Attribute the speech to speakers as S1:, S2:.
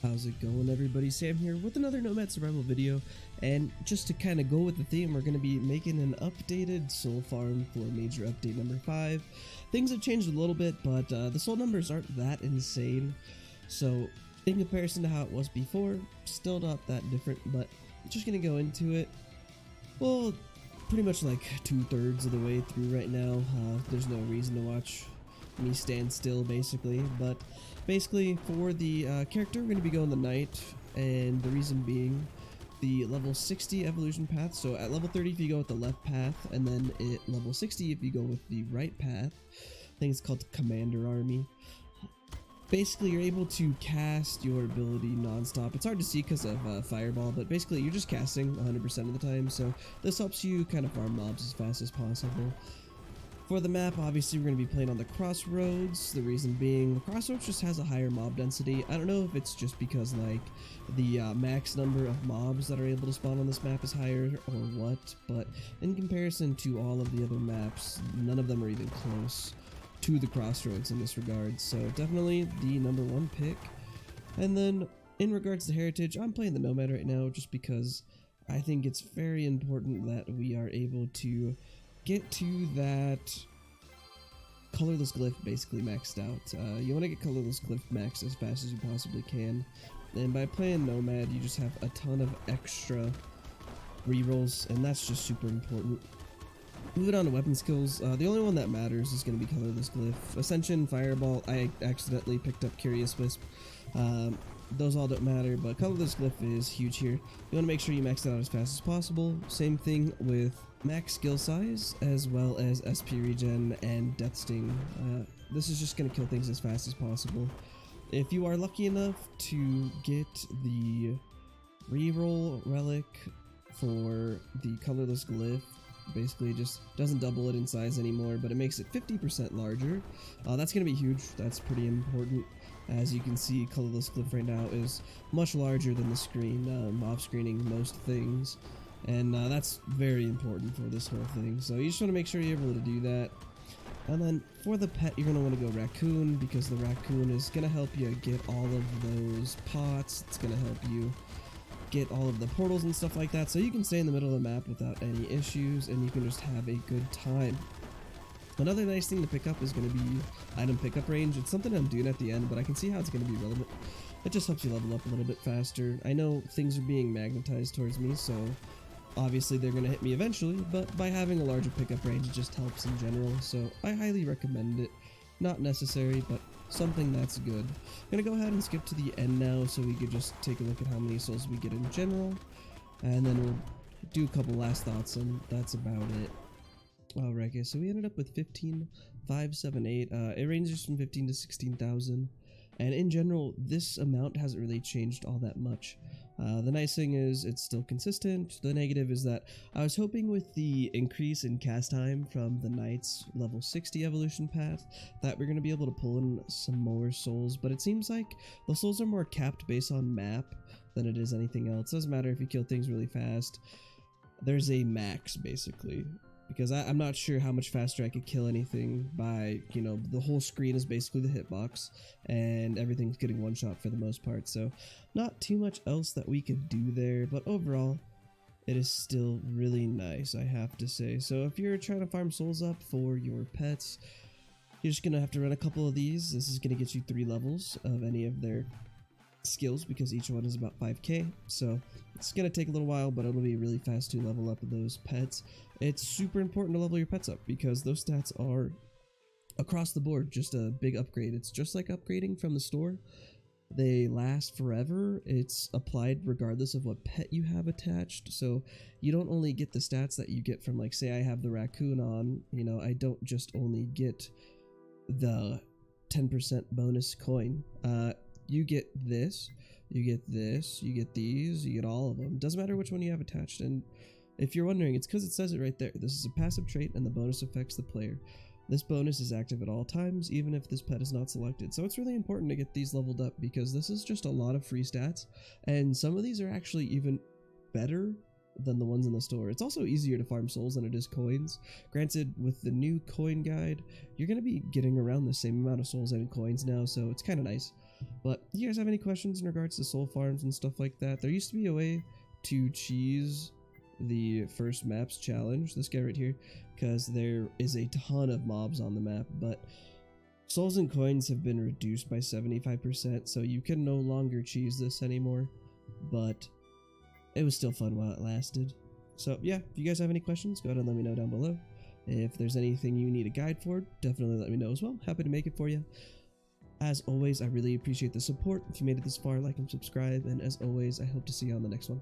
S1: How's it going, everybody? Sam here with another Nomad survival video, and just to kind of go with the theme, we're going to be making an updated soul farm for major update number 5. Things have changed a little bit, but the soul numbers aren't that insane, so in comparison to how it was before, still not that different, but just going to go into it. Well, pretty much like 2/3 of the way through right now. There's no reason to watch me stand still, basically, but basically for the character, we're going to be going the knight, and the reason being the level 60 evolution path. So at level 30 if you go with the left path, and then at level 60 if you go with the right path. I think it's called Commander Army. Basically, you're able to cast your ability non-stop. It's hard to see because of Fireball, but basically you're just casting 100% of the time, so this helps you kind of farm mobs as fast as possible. For the map, obviously we're going to be playing on the Crossroads, the reason being the Crossroads just has a higher mob density. I don't know if it's just because like the max number of mobs that are able to spawn on this map is higher or what, but in comparison to all of the other maps, none of them are even close to the Crossroads in this regard, so definitely the #1 pick. And then in regards to heritage, I'm playing the Nomad right now just because I think it's very important that we are able to get to that Colorless Glyph basically maxed out. You want to get Colorless Glyph maxed as fast as you possibly can, and by playing Nomad you just have a ton of extra rerolls, and that's just super important. Moving on to weapon skills, the only one that matters is going to be Colorless Glyph. Ascension, Fireball, I accidentally picked up Curious Wisp. Those all don't matter, but Colorless Glyph is huge here. You want to make sure you max it out as fast as possible. Same thing with max skill size, as well as SP regen and Death Sting. This is just going to kill things as fast as possible. If you are lucky enough to get the reroll relic for the Colorless Glyph, basically just doesn't double it in size anymore, but it makes it 50% larger. That's going to be huge. That's pretty important. As you can see, Colorless Glyph right now is much larger than the screen, off-screening most things, and that's very important for this whole thing. So you just want to make sure you're able to do that. And then for the pet, you're going to want to go Racoon, because the Racoon is going to help you get all of those pots. It's going to help you get all of the portals and stuff like that, so you can stay in the middle of the map without any issues, and you can just have a good time. Another nice thing to pick up is going to be item pickup range. It's something I'm doing at the end, but I can see how it's going to be relevant. It just helps you level up a little bit faster. I know things are being magnetized towards me, so obviously they're going to hit me eventually, but by having a larger pickup range, it just helps in general, so I highly recommend it. Not necessary, but something that's good. I'm going to go ahead and skip to the end now, so we could just take a look at how many souls we get in general, and then we'll do a couple last thoughts, and that's about it. Alright guys, so we ended up with 15,578. It ranges from 15 to 16,000, and in general this amount hasn't really changed all that much. The nice thing is it's still consistent. The negative is that I was hoping with the increase in cast time from the Knight's level 60 evolution path that we're going to be able to pull in some more souls, but it seems like the souls are more capped based on map than it is anything else. Doesn't matter if you kill things really fast, there's a max basically. Because I'm not sure how much faster I could kill anything by, you know, the whole screen is basically the hitbox, and everything's getting one shot for the most part, so not too much else that we could do there, but overall, it is still really nice, I have to say. So if you're trying to farm souls up for your pets, you're just going to have to run a couple of these. This is going to get you 3 levels of any of their skills, because each one is about 5k, so it's gonna take a little while, but it'll be really fast to level up those pets. It's super important to level your pets up because those stats are across the board just a big upgrade. It's just like upgrading from the store. They last forever. It's applied regardless of what pet you have attached, so you don't only get the stats that you get from, like, say I have the Racoon on, you know, I don't just only get the 10% bonus coin. You get this, you get this, you get these, you get all of them. Doesn't matter which one you have attached, and if you're wondering, it's because it says it right there. This is a passive trait, and the bonus affects the player. This bonus is active at all times, even if this pet is not selected. So it's really important to get these leveled up, because this is just a lot of free stats, and some of these are actually even better than the ones in the store. It's also easier to farm souls than it is coins. Granted, with the new coin guide, you're going to be getting around the same amount of souls and coins now, so it's kind of nice. But do you guys have any questions in regards to soul farms and stuff like that? There used to be a way to cheese the first maps challenge, this guy right here, because there is a ton of mobs on the map, but souls and coins have been reduced by 75%, so you can no longer cheese this anymore, but it was still fun while it lasted. So yeah, if you guys have any questions, go ahead and let me know down below. If there's anything you need a guide for, definitely let me know as well. Happy to make it for you. As always, I really appreciate the support. If you made it this far, like and subscribe, and as always, I hope to see you on the next one.